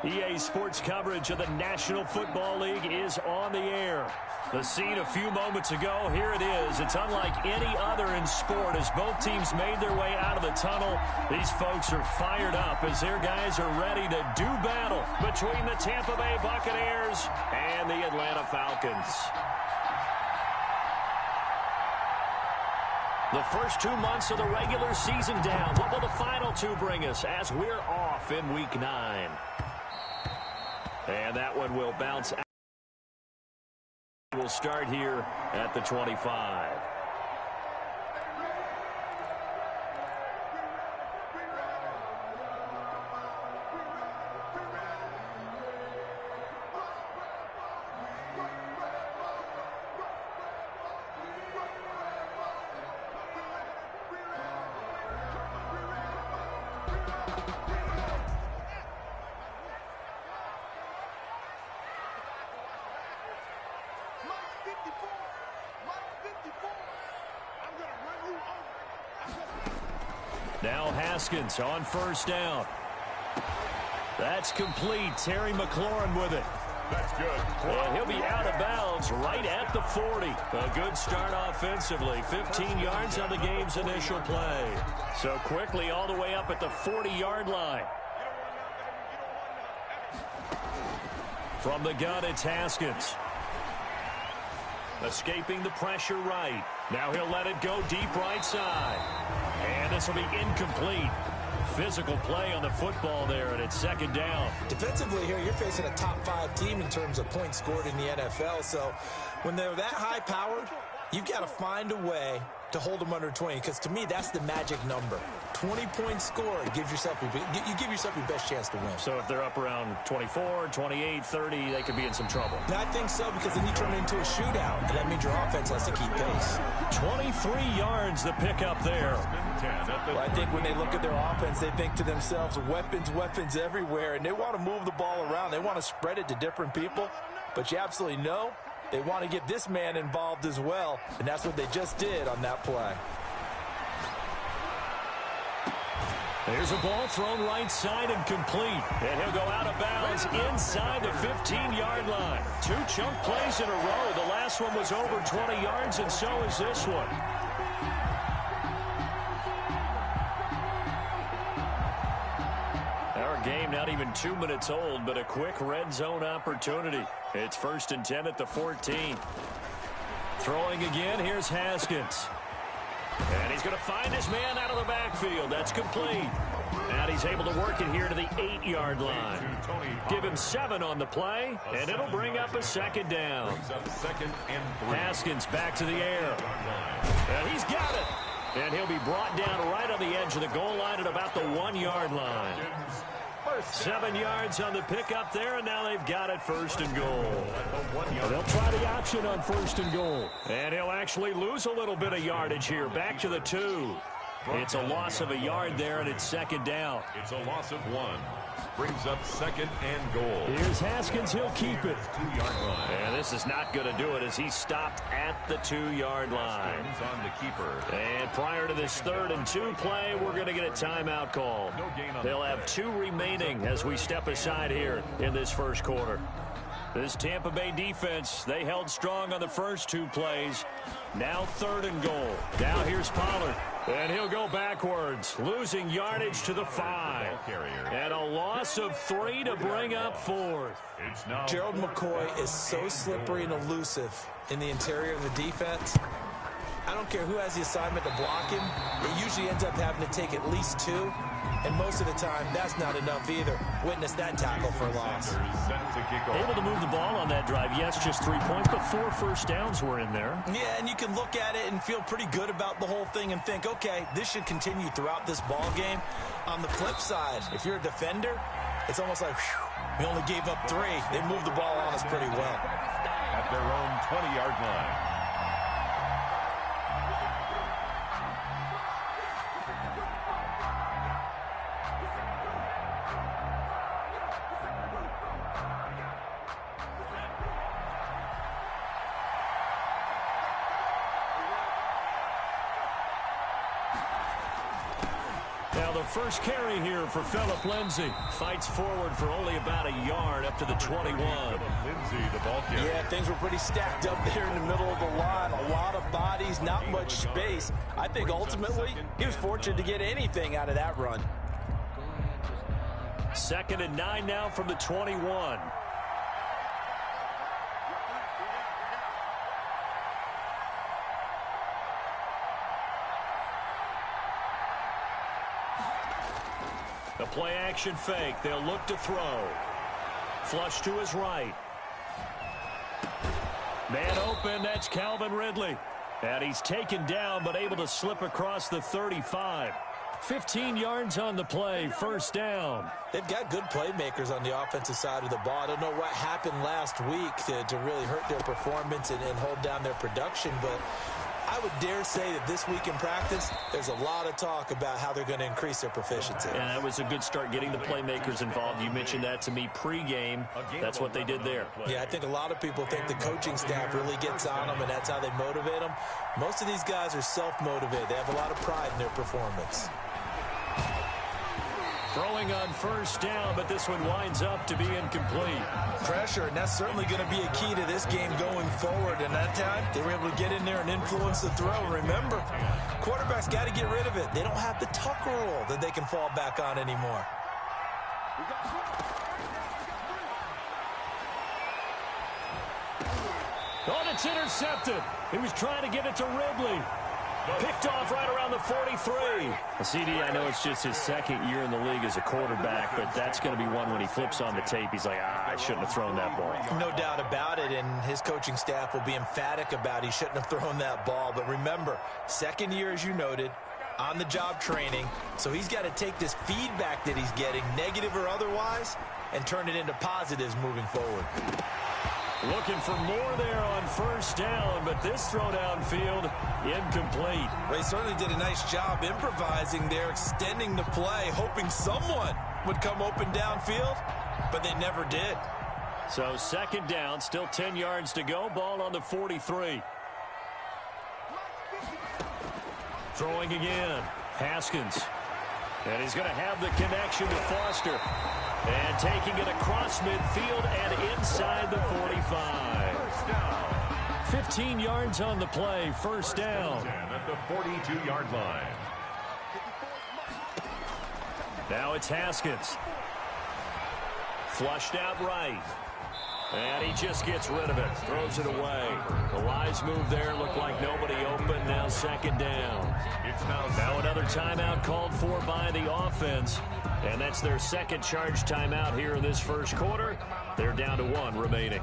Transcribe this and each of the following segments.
EA Sports coverage of the National Football League is on the air. The scene a few moments ago, here it is. It's unlike any other in sport as both teams made their way out of the tunnel. These folks are fired up as their guys are ready to do battle between the Tampa Bay Buccaneers and the Atlanta Falcons. The first 2 months of the regular season down. What will the final two bring us as we're off in Week 9? And that one will bounce out. We'll start here at the 25. Now Haskins on first down. That's complete. Terry McLaurin with it. That's good. And he'll be out of bounds right at the 40. A good start offensively. 15 yards on the game's initial play. So quickly all the way up at the 40-yard line. From the gun, it's Haskins. Escaping the pressure right. Now he'll let it go deep right side. And this will be incomplete. Physical play on the football there, and it's second down. Defensively here, you're facing a top-5 team in terms of points scored in the NFL. So when they're that high-powered, you've got to find a way to hold them under 20, because to me, that's the magic number. 20 points scored gives yourself you give yourself your best chance to win. So if they're up around 24, 28, 30, they could be in some trouble. I think so, because then you turn it into a shootout, and that means your offense has to keep pace. 23 yards the pickup there. Well, I think when they look at their offense, they think to themselves, weapons everywhere, and they want to move the ball around. They want to spread it to different people, but you absolutely know they want to get this man involved as well, and that's what they just did on that play. There's a ball thrown right side and complete. And he'll go out of bounds inside the 15-yard line. 2 chunk plays in a row. The last one was over 20 yards, and so is this one. Our game not even 2 minutes old, but a quick red zone opportunity. It's 1st and 10 at the 14. Throwing again, here's Haskins. And he's going to find his man out of the backfield. That's complete. And he's able to work it here to the 8-yard line. Give him 7 on the play, and it'll bring up a second down. Haskins back to the air. And he's got it. And he'll be brought down right on the edge of the goal line at about the 1-yard line. 7 yards on the pickup there, and now they've got it 1st and goal. They'll try the option on 1st and goal. And he'll actually lose a little bit of yardage here. Back to the 2. It's a loss of a yard there, and it's 2nd down. It's a loss of 1. Brings up 2nd and goal. Here's Haskins. He'll keep it. 2-yard line. And this is not going to do it as he stopped at the 2-yard line. On the keeper. And prior to this 3rd and 2 play, we're going to get a timeout call. They'll have 2 remaining as we step aside here in this first quarter. This Tampa Bay defense, they held strong on the first 2 plays. Now 3rd and goal. Now here's Pollard. And he'll go backwards, losing yardage to the 5. And a loss of 3 to bring up 4th. Gerald McCoy is so slippery and elusive in the interior of the defense. I don't care who has the assignment to block him. It usually ends up having to take at least 2. And most of the time, that's not enough either. Witness that tackle for a loss. Able to move the ball on that drive. Yes, just 3 points, but 4 first downs were in there. Yeah, and you can look at it and feel pretty good about the whole thing and think, okay, this should continue throughout this ball game. On the flip side, if you're a defender, it's almost like, whew, we only gave up 3. They moved the ball on us pretty well. At their own 20-yard line. first carry here for Phillip Lindsay. Fights forward for only about a yard up to the 21. Lindsay, the ball carrier. Yeah, things were pretty stacked up there in the middle of the line. A lot of bodies, not much space. I think ultimately he was fortunate to get anything out of that run. 2nd and 9 now from the 21. The play action fake. They'll look to throw. Flush to his right. Man open. That's Calvin Ridley. And he's taken down but able to slip across the 35. 15 yards on the play. First down. They've got good playmakers on the offensive side of the ball. I don't know what happened last week to really hurt their performance and hold down their production, but I would dare say that this week in practice, there's a lot of talk about how they're going to increase their proficiency. And that was a good start getting the playmakers involved. You mentioned that to me pregame. That's what they did there. Yeah, I think a lot of people think the coaching staff really gets on them, and that's how they motivate them. Most of these guys are self-motivated. They have a lot of pride in their performance. Throwing on first down, but this one winds up to be incomplete. Pressure, and that's certainly going to be a key to this game going forward. And that time, they were able to get in there and influence the throw. Remember, quarterbacks got to get rid of it. They don't have the tuck rule that they can fall back on anymore. Oh, and it's intercepted. He was trying to get it to Ridley. Picked off right around the 43. CD, I know it's just his second year in the league as a quarterback, but that's going to be one when he flips on the tape. He's like, I shouldn't have thrown that ball. No doubt about it, and his coaching staff will be emphatic about he shouldn't have thrown that ball. But remember, second year, as you noted, on-the-job training, so he's got to take this feedback that he's getting, negative or otherwise, and turn it into positives moving forward. Looking for more there on first down, but this throw downfield incomplete. They certainly did a nice job improvising there, extending the play, hoping someone would come open downfield, but they never did. So second down, still 10 yards to go, ball on the 43. Throwing again, Haskins. And he's going to have the connection to Foster. And taking it across midfield and inside the 45. 15 yards on the play, first down. At the 42-yard line. Now it's Haskins. Flushed out right. And he just gets rid of it. Throws it away. The wise move there. Looked like nobody open. Now second down. Now another timeout called for by the offense. And that's their second charge timeout here in this first quarter. They're down to 1 remaining.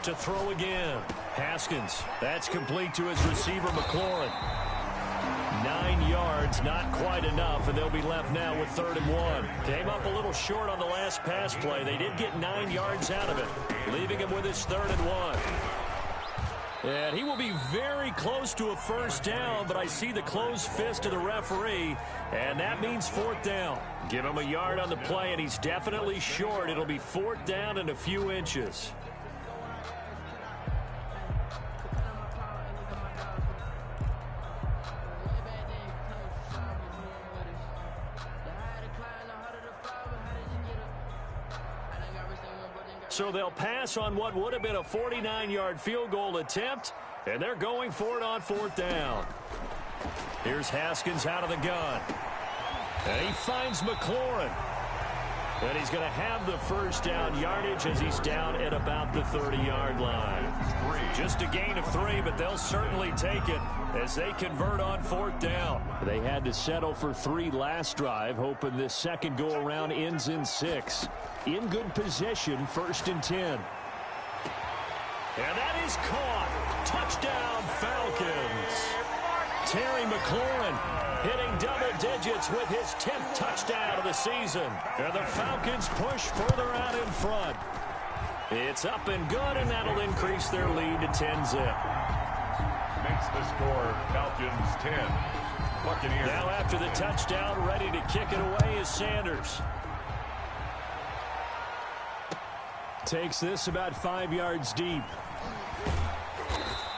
To throw again. Haskins. That's complete to his receiver, McLaurin. 9 yards, not quite enough, and they'll be left now with 3rd and 1. Came up a little short on the last pass play. They did get 9 yards out of it, leaving him with his 3rd and 1. And he will be very close to a first down, but I see the closed fist of the referee, and that means 4th down. Give him a yard on the play, and he's definitely short. It'll be 4th down and a few inches. So they'll pass on what would have been a 49-yard field goal attempt, and they're going for it on 4th down. Here's Haskins out of the gun. And he finds McLaurin. And he's going to have the first down yardage as he's down at about the 30-yard line. Just a gain of 3, but they'll certainly take it as they convert on 4th down. They had to settle for 3 last drive, hoping this second go-around ends in 6. In good position, 1st and 10. And that is caught. Touchdown, Falcons. Terry McLaurin hitting double digits with his 10th touchdown of the season. And the Falcons push further out in front. It's up and good, and that'll increase their lead to 10-zip. Makes the score Falcons 10. Buccaneers. Now after the touchdown, ready to kick it away is Sanders. Takes this about 5 yards deep.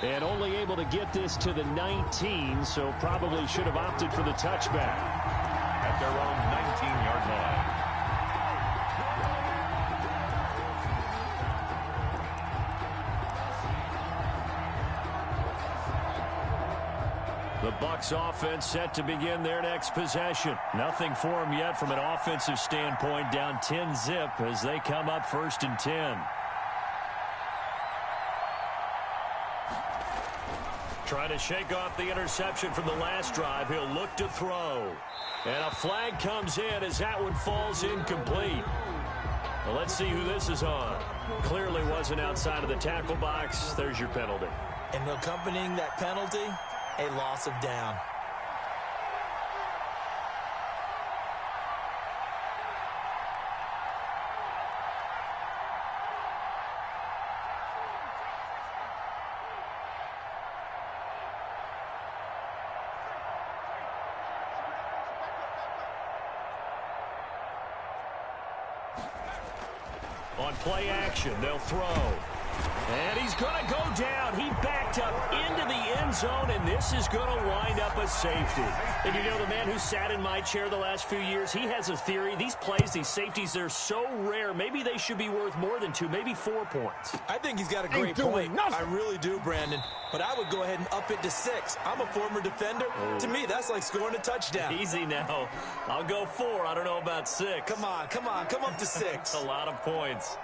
And only able to get this to the 19, so probably should have opted for the touchback. At their own 19-yard line. The Bucs offense set to begin their next possession. Nothing for them yet from an offensive standpoint, down 10-zip as they come up 1st and 10. Trying to shake off the interception from the last drive. He'll look to throw. And a flag comes in as that one falls incomplete. Well, let's see who this is on. Clearly wasn't outside of the tackle box. There's your penalty. And accompanying that penalty, a loss of down. On play action, they'll throw. And he's going to go down. He backed up into the end zone, and this is going to wind up a safety. And you know, the man who sat in my chair the last few years, he has a theory. These plays, these safeties, they're so rare. Maybe they should be worth more than 2, maybe 4 points. I think he's got a great point. I really do, Brandon. But I would go ahead and up it to 6. I'm a former defender. Oh. To me, that's like scoring a touchdown. Easy now. I'll go 4. I don't know about 6. Come on. Come up to 6. A lot of points.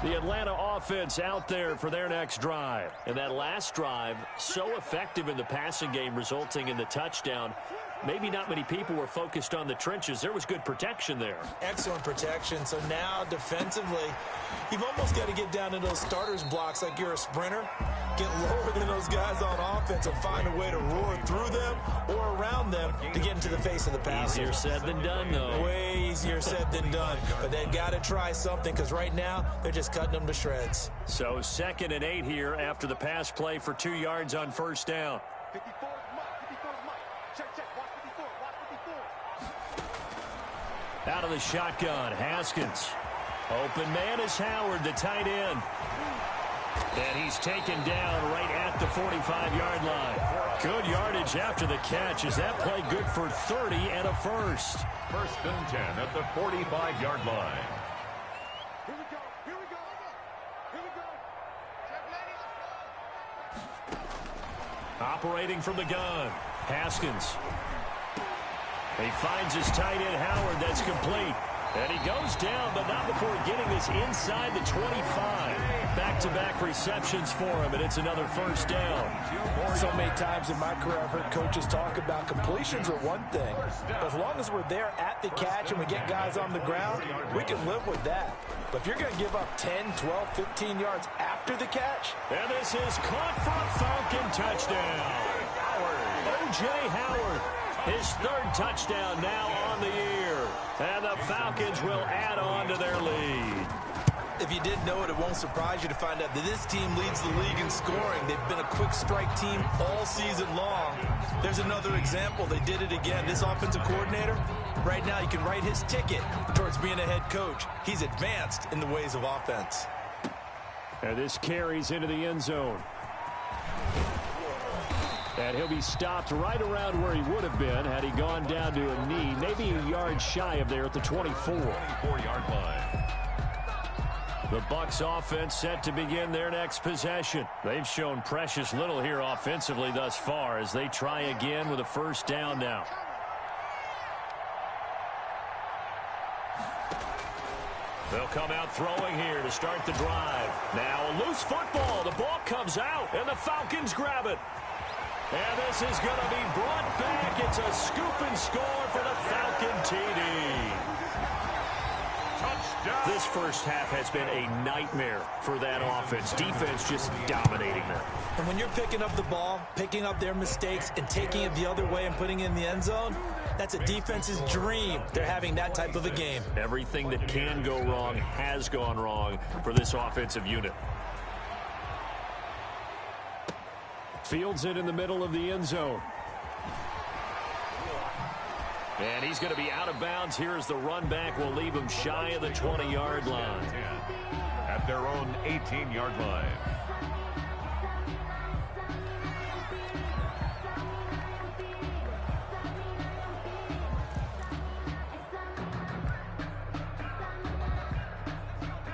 The Atlanta offense out there for their next drive. And that last drive, so effective in the passing game, resulting in the touchdown. Maybe not many people were focused on the trenches. There was good protection there. Excellent protection. So now defensively, you've almost got to get down to those starters blocks like you're a sprinter. Get lower than those guys on offense and find a way to roar through them or around them to get into the face of the passer. Easier said than done, though. Way easier said than done. But they've got to try something because right now they're just cutting them to shreds. So 2nd and 8 here after the pass play for 2 yards on 1st down. 54 check, watch 54, watch 54. Out of the shotgun, Haskins. Open man is Howard, the tight end. And he's taken down right at the 45-yard line. Good yardage after the catch. Is that play good for 30 and a first? 1st and 10 at the 45-yard line. Here we go. Check, ladies. Operating from the gun, Haskins. He finds his tight end, Howard. That's complete. And he goes down, but not before getting this inside the 25. Back-to-back receptions for him, and it's another 1st down. So many times in my career, I've heard coaches talk about completions are one thing. As long as we're there at the catch and we get guys on the ground, we can live with that. But if you're going to give up 10, 12, 15 yards after the catch. And this is caught for a Falcon touchdown. O.J. Howard, his 3rd touchdown now on the year. And the Falcons will add on to their lead. If you didn't know it, it won't surprise you to find out that this team leads the league in scoring. They've been a quick strike team all season long. There's another example. They did it again. This offensive coordinator, right now you can write his ticket towards being a head coach. He's advanced in the ways of offense. And this carries into the end zone. And he'll be stopped right around where he would have been had he gone down to a knee, maybe a yard shy of there at the 24. 24-yard line. The Bucs offense set to begin their next possession. They've shown precious little here offensively thus far as they try again with a 1st down now. They'll come out throwing here to start the drive. Now a loose football. The ball comes out, and the Falcons grab it. And this is going to be brought back. It's a scoop and score for the Falcon TD. Touchdown. This first half has been a nightmare for that offense. Defense just dominating them. And when you're picking up the ball, picking up their mistakes, and taking it the other way and putting it in the end zone, that's a defense's dream. They're having that type of a game. Everything that can go wrong has gone wrong for this offensive unit. Fields it in the middle of the end zone. And he's going to be out of bounds. Here's the run back. Will leave him shy of the 20-yard line. At their own 18-yard line.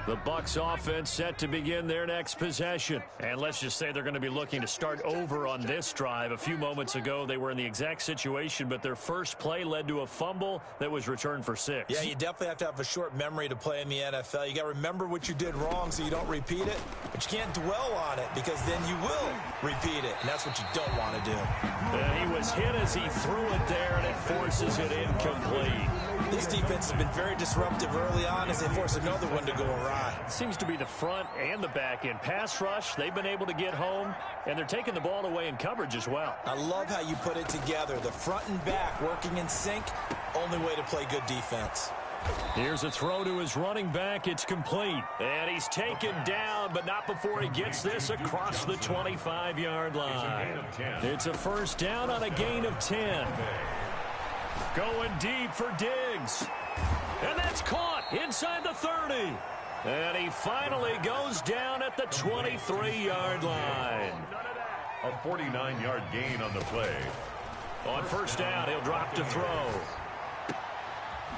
The Bucs offense set to begin their next possession. And let's just say they're going to be looking to start over on this drive. A few moments ago, they were in the exact situation, but their first play led to a fumble that was returned for 6. Yeah, you definitely have to have a short memory to play in the NFL. You got to remember what you did wrong so you don't repeat it, but you can't dwell on it because then you will repeat it, and that's what you don't want to do. And he was hit as he threw it there, and it forces it incomplete. This defense has been very disruptive early on as they force another one to go awry. Seems to be the front and the back end. Pass rush, they've been able to get home, and they're taking the ball away in coverage as well. I love how you put it together. The front and back working in sync, only way to play good defense. Here's a throw to his running back. It's complete. And he's taken down, but not before he gets this across the 25-yard line. It's a first down on a gain of 10. Going deep for Diggs. And that's caught inside the 30. And he finally goes down at the 23-yard line. A 49-yard gain on the play. On first down, he'll drop to throw.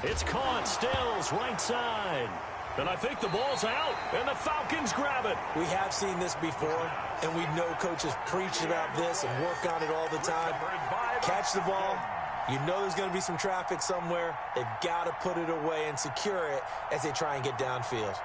It's caught. Stills right side. And I think the ball's out, and the Falcons grab it. We have seen this before, and we know coaches preach about this and work on it all the time. Catch the ball. You know there's going to be some traffic somewhere. They've got to put it away and secure it as they try and get downfield.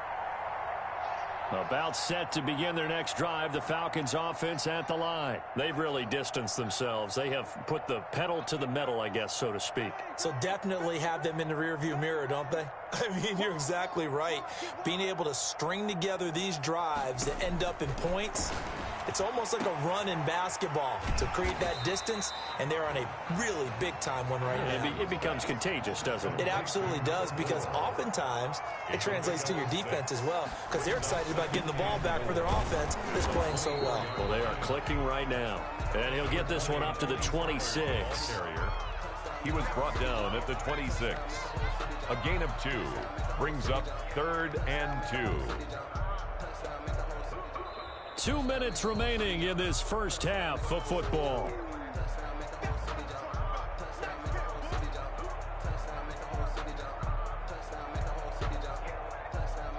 About set to begin their next drive, the Falcons offense at the line. They've really distanced themselves. They have put the pedal to the metal, I guess, so to speak. So definitely have them in the rearview mirror, don't they? I mean, you're exactly right. Being able to string together these drives that end up in points, it's almost like a run in basketball to create that distance, and they're on a really big-time one right now. It becomes contagious, doesn't it? It absolutely does, because oftentimes it translates to your defense as well, because they're excited about getting the ball back for their offense that's playing so well. Well, they are clicking right now. And he'll get this one up to the 26. He was brought down at the 26. A gain of 2 brings up 3rd and 2. 2 minutes remaining in this first half of football.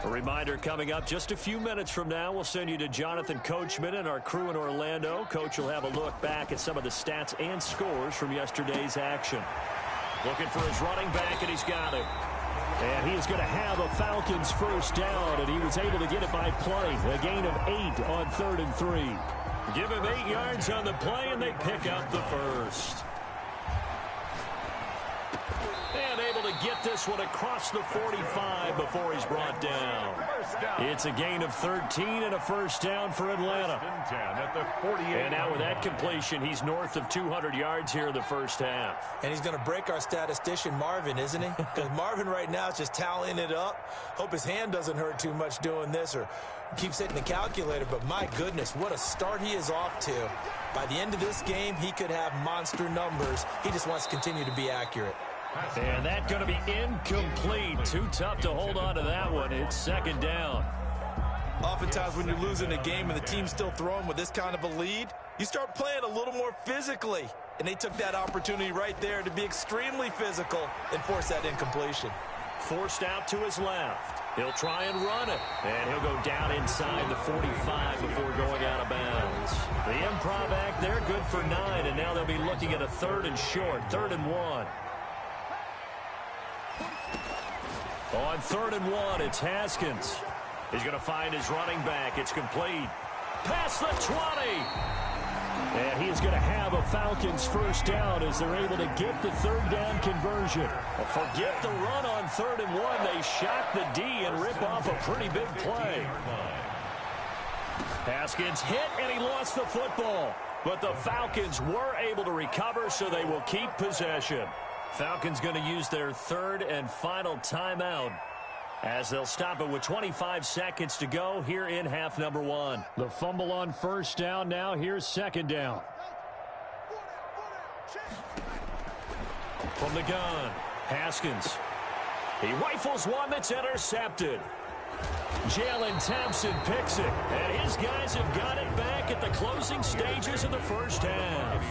A reminder coming up just a few minutes from now, we'll send you to Jonathan Coachman and our crew in Orlando. Coach will have a look back at some of the stats and scores from yesterday's action. Looking for his running back, and he's got it. And he is going to have a Falcons first down, and he was able to get it by play. A gain of 8 on 3rd and 3. Give him 8 yards on the play, and they pick up the first. And able to get this one across the 45 before he's brought down. It's a gain of 13 and a first down for Atlanta. And now with that completion, he's north of 200 yards here in the first half. And he's going to break our statistician, Marvin, isn't he? Because Marvin right now is just tallying it up. Hope his hand doesn't hurt too much doing this or keeps hitting the calculator. But my goodness, what a start he is off to. By the end of this game, he could have monster numbers. He just wants to continue to be accurate. And that's going to be incomplete. Too tough to hold on to that one. It's 2nd down. Oftentimes when you're losing a game and the team's still throwing with this kind of a lead, you start playing a little more physically. And they took that opportunity right there to be extremely physical and force that incompletion. Forced out to his left. He'll try and run it. And he'll go down inside the 45 before going out of bounds. The improv act there, good for 9. And now they'll be looking at a 3rd and short, 3rd and 1. On 3rd and 1, it's Haskins. He's going to find his running back. It's complete. Past the 20. And he is going to have a Falcons first down as they're able to get the third down conversion. Well, forget the run on 3rd and 1. They shot the D and rip off a pretty big play. Haskins hit, and he lost the football. But the Falcons were able to recover, so they will keep possession. Falcons going to use their 3rd and final timeout as they'll stop it with 25 seconds to go here in half number 1. The fumble on first down. Now here's 2nd down. From the gun, Haskins. He rifles one that's intercepted. Jalen Thompson picks it, and his guys have got it back at the closing stages of the first half.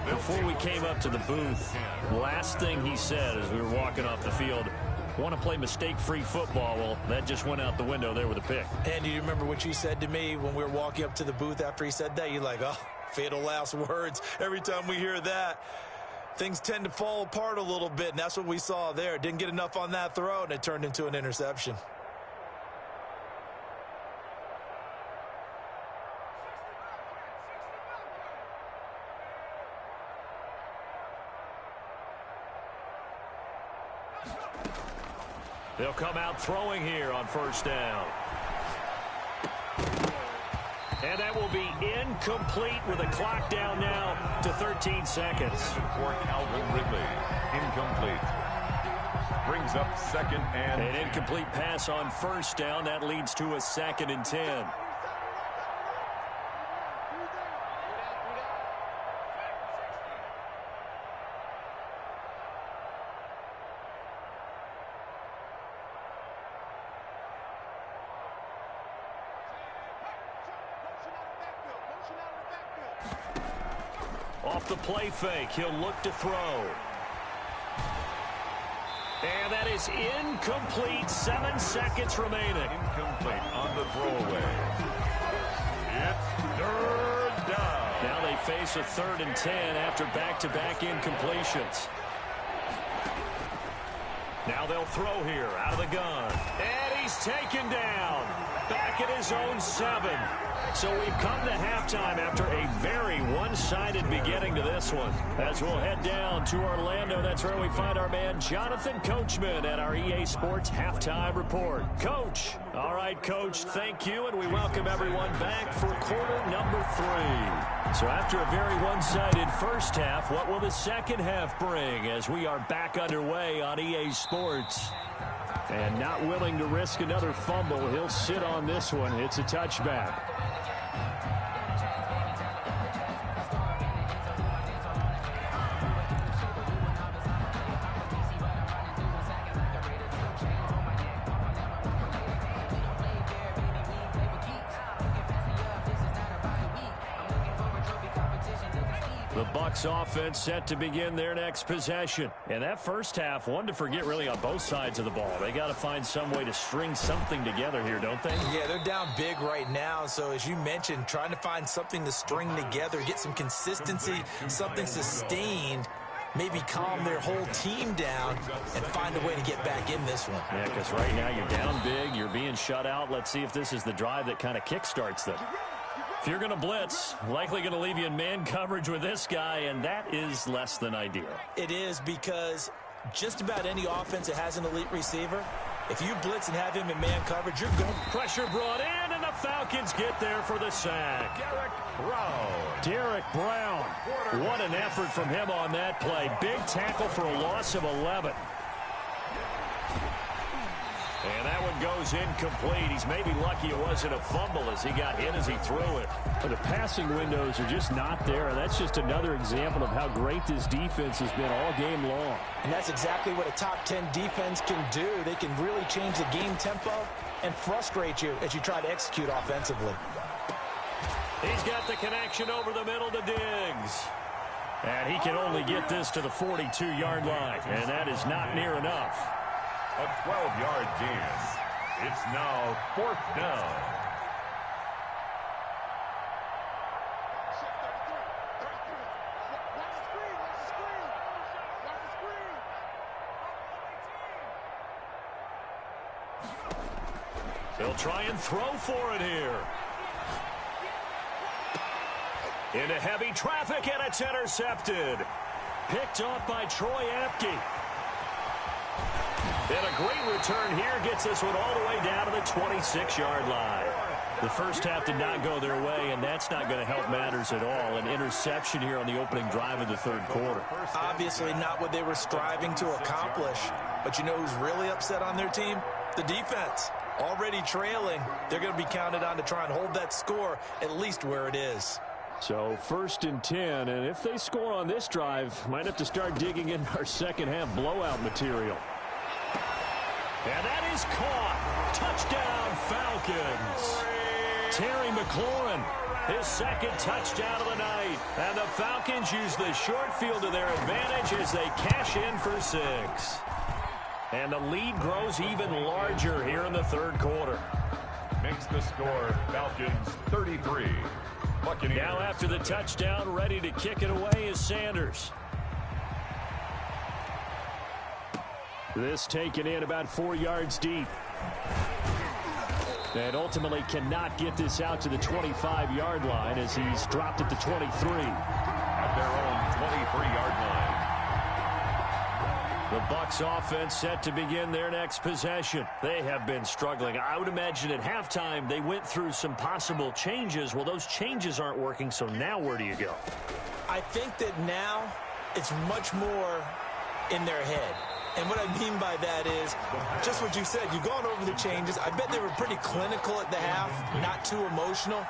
Before we came up to the booth, last thing he said as we were walking off the field, want to play mistake-free football. Well, that just went out the window there with a pick. And do you remember what you said to me when we were walking up to the booth after he said that? You're like, oh, fatal last words. Every time we hear that, things tend to fall apart a little bit, and that's what we saw there. Didn't get enough on that throw, and it turned into an interception. They'll come out throwing here on first down. And that will be incomplete with the clock down now to 13 seconds. For Calvin Ridley, incomplete. Brings up 2nd and An incomplete pass on first down. That leads to a 2nd and 10. Off the play fake, he'll look to throw. And that is incomplete. 7 seconds remaining. incomplete on the throwaway. It's 3rd down. Now they face a 3rd and 10 after back-to-back incompletions. Now they'll throw here out of the gun. And he's taken down. Back at his own 7. So we've come to halftime after a very one-sided beginning to this one. As we'll head down to Orlando, that's where we find our man Jonathan Coachman at our EA Sports Halftime Report. Coach. All right, Coach, thank you, and we welcome everyone back for quarter number 3. So after a very one-sided first half, what will the second half bring as we are back underway on EA Sports? And not willing to risk another fumble, he'll sit on this one. It's a touchback. The Bucs offense set to begin their next possession. And that first half, one to forget really on both sides of the ball. They got to find some way to string something together here, don't they? Yeah, they're down big right now. So as you mentioned, trying to find something to string together, get some consistency, something sustained, maybe calm their whole team down and find a way to get back in this one. Yeah, because right now you're down big, you're being shut out. Let's see if this is the drive that kind of kickstarts them. If you're going to blitz, likely going to leave you in man coverage with this guy, and that is less than ideal. It is, because just about any offense that has an elite receiver, if you blitz and have him in man coverage, you're going. Pressure brought in, and the Falcons get there for the sack. Derek Brown. What an effort from him on that play. Big tackle for a loss of 11. And that one goes incomplete. He's maybe lucky it wasn't a fumble as he got hit as he threw it. But the passing windows are just not there. That's just another example of how great this defense has been all game long. And that's exactly what a top 10 defense can do. They can really change the game tempo and frustrate you as you try to execute offensively. He's got the connection over the middle to Diggs. And he can only get this to the 42-yard line. And that is not near enough. A 12-yard gain. It's now 4th down. They'll try and throw for it here. Into heavy traffic, and it's intercepted. Picked off by Troy Apke. And a great return here gets this one all the way down to the 26-yard line. The first half did not go their way, and that's not going to help matters at all. An interception here on the opening drive of the third quarter. Obviously not what they were striving to accomplish. But you know who's really upset on their team? The defense. Already trailing, they're going to be counted on to try and hold that score at least where it is. So 1st and 10, and if they score on this drive, might have to start digging in our second half blowout material. And that is caught. Touchdown, Falcons. Terry McLaurin, his second touchdown of the night. And the Falcons use the short field to their advantage as they cash in for 6. And the lead grows even larger here in the third quarter. Makes the score Falcons 33. Buccaneers. Now after the touchdown, ready to kick it away is Sanders. This taken in about 4 yards deep. And ultimately cannot get this out to the 25-yard line as he's dropped at the 23. At their own 23-yard line. The Bucs offense set to begin their next possession. They have been struggling. I would imagine at halftime they went through some possible changes. Well, those changes aren't working, so now where do you go? I think that now it's much more in their head. And what I mean by that is just what you said. You've gone over the changes. I bet they were pretty clinical at the half, not too emotional.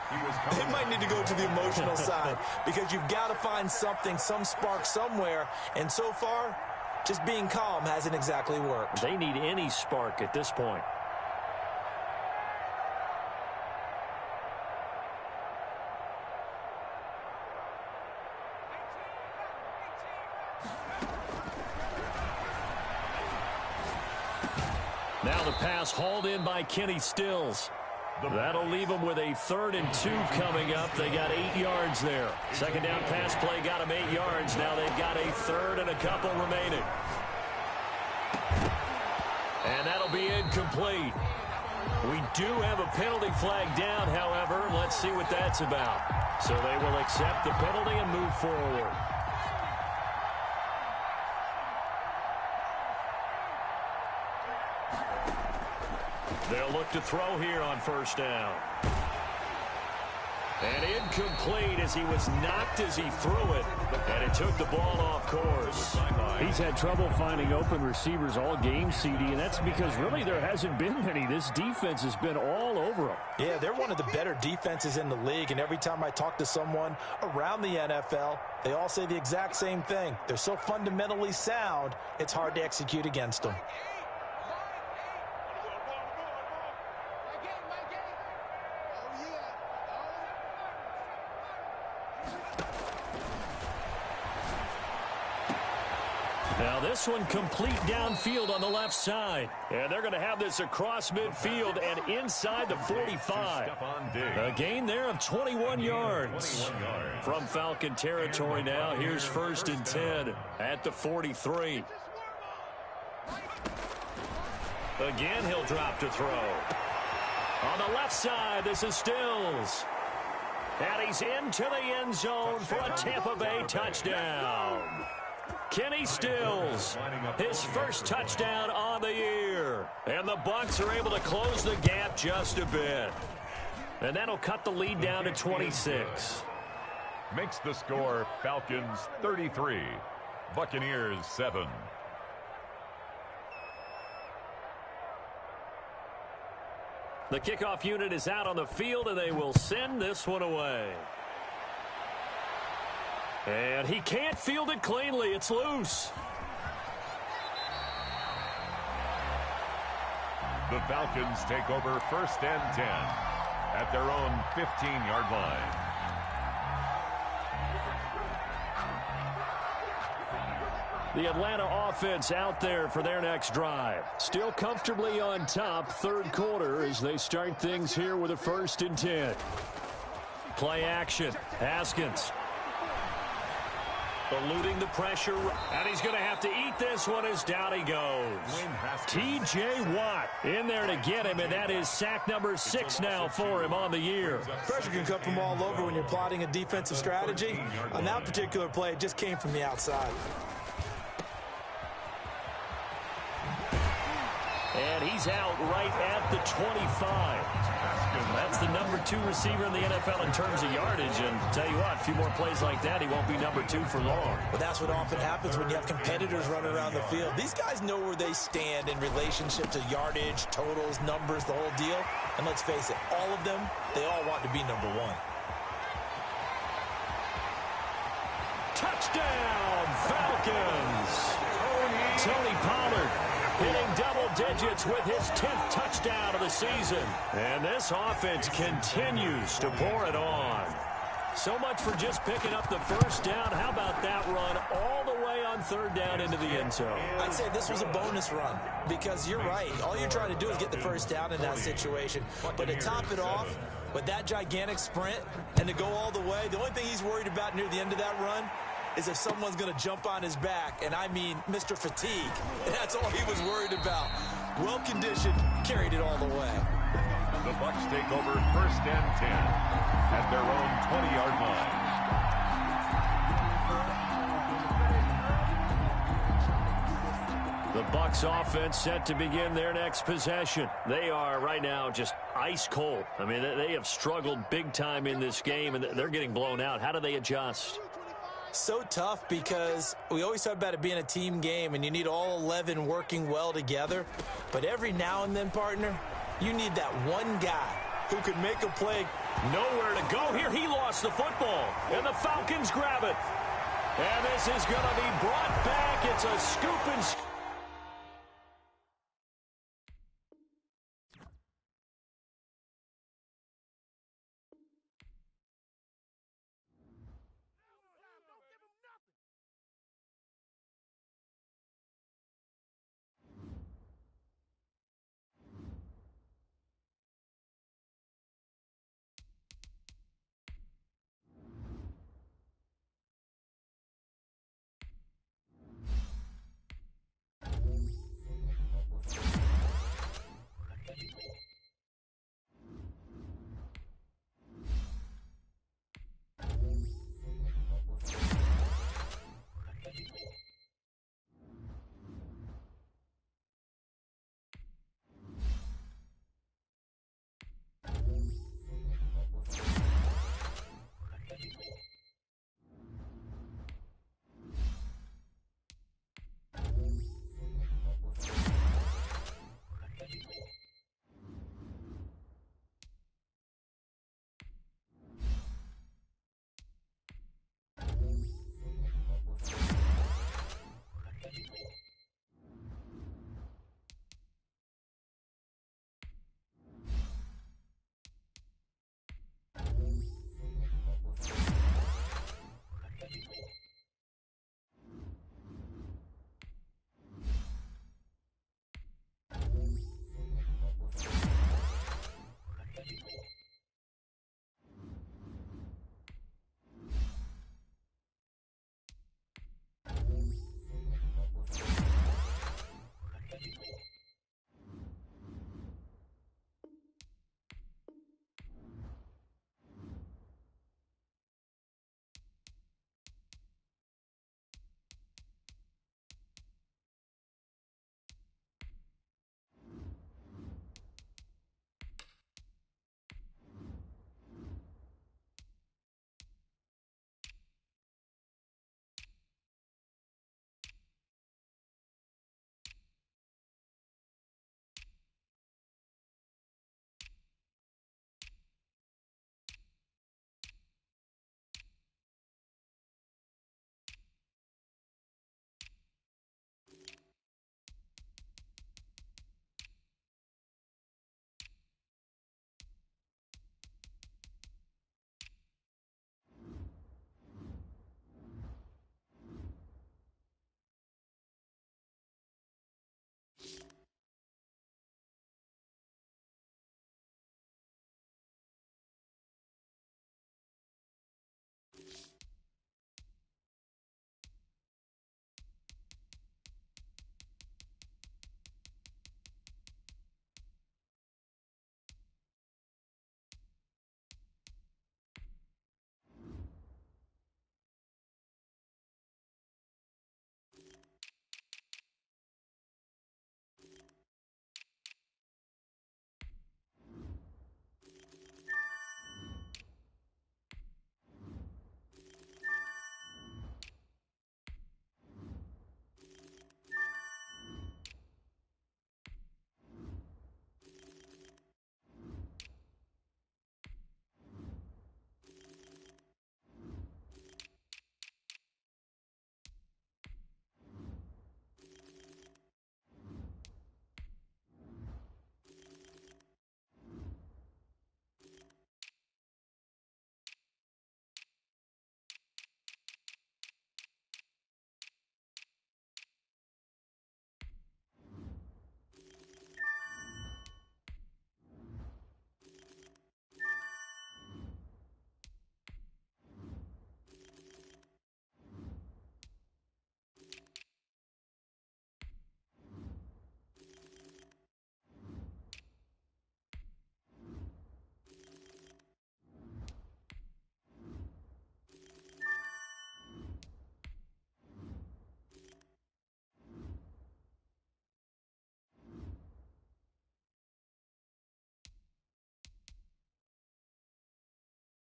They might need to go to the emotional side because you've got to find something, some spark somewhere. And so far, just being calm hasn't exactly worked. They need any spark at this point. Now the pass hauled in by Kenny Stills. That'll leave them with a 3rd and 2 coming up. They got 8 yards there. Second down pass play got them 8 yards. Now they've got a 3rd and a couple remaining. And that'll be incomplete. We do have a penalty flag down, however. Let's see what that's about. So they will accept the penalty and move forward. They'll look to throw here on 1st down. And incomplete as he was knocked as he threw it. And it took the ball off course. He's had trouble finding open receivers all game, CD, and that's because really there hasn't been many. This defense has been all over him. Yeah, they're one of the better defenses in the league, and every time I talk to someone around the NFL, they all say the exact same thing. They're so fundamentally sound, it's hard to execute against them. Now this one complete downfield on the left side. And they're going to have this across midfield and inside the 45. A gain there of 21 yards. From Falcon territory now, here's 1st and 10 at the 43. Again, he'll drop to throw. On the left side, this is Stills. And he's into the end zone for a Tampa Bay touchdown. Kenny Stills, his first touchdown on the year. And the Bucs are able to close the gap just a bit. And that'll cut the lead down to 26. Makes the score Falcons 33, Buccaneers 7. The kickoff unit is out on the field, and they will send this one away. And he can't field it cleanly. It's loose. The Falcons take over 1st and 10 at their own 15-yard line. The Atlanta offense out there for their next drive. Still comfortably on top, third quarter, as they start things here with a 1st and 10. Play action. Haskins. Eluding the pressure, and he's going to have to eat this one as down he goes. T.J. Watt in there to get him, and that is sack number 6 now for him on the year. Pressure can come from all over when you're plotting a defensive strategy. On that particular play, it just came from the outside. And he's out right at the 25. That's the number 2 receiver in the NFL in terms of yardage. And tell you what, a few more plays like that, he won't be number 2 for long. But that's what often happens when you have competitors running around the field. These guys know where they stand in relationship to yardage, totals, numbers, the whole deal. And let's face it, all of them, they all want to be number 1. Touchdown, Falcons! Tony Pollard hitting double digits with his 10th touchdown of the season. And this offense continues to pour it on. So much for just picking up the first down. How about that run all the way on 3rd down into the end zone? I'd say this was a bonus run because you're right. All you're trying to do is get the first down in that situation. But to top it off with that gigantic sprint and to go all the way, the only thing he's worried about near the end of that run is if someone's going to jump on his back, and I mean Mr. Fatigue. And that's all he was worried about. Well-conditioned, carried it all the way. The Bucs take over 1st and 10 at their own 20-yard line. The Bucs offense set to begin their next possession. They are right now just ice cold. I mean, they have struggled big time in this game, and they're getting blown out. How do they adjust? So tough because we always talk about it being a team game and you need all 11 working well together. But every now and then, partner, you need that one guy who can make a play. Nowhere to go here. He lost the football, and the Falcons grab it. And this is going to be brought back. It's a scoop and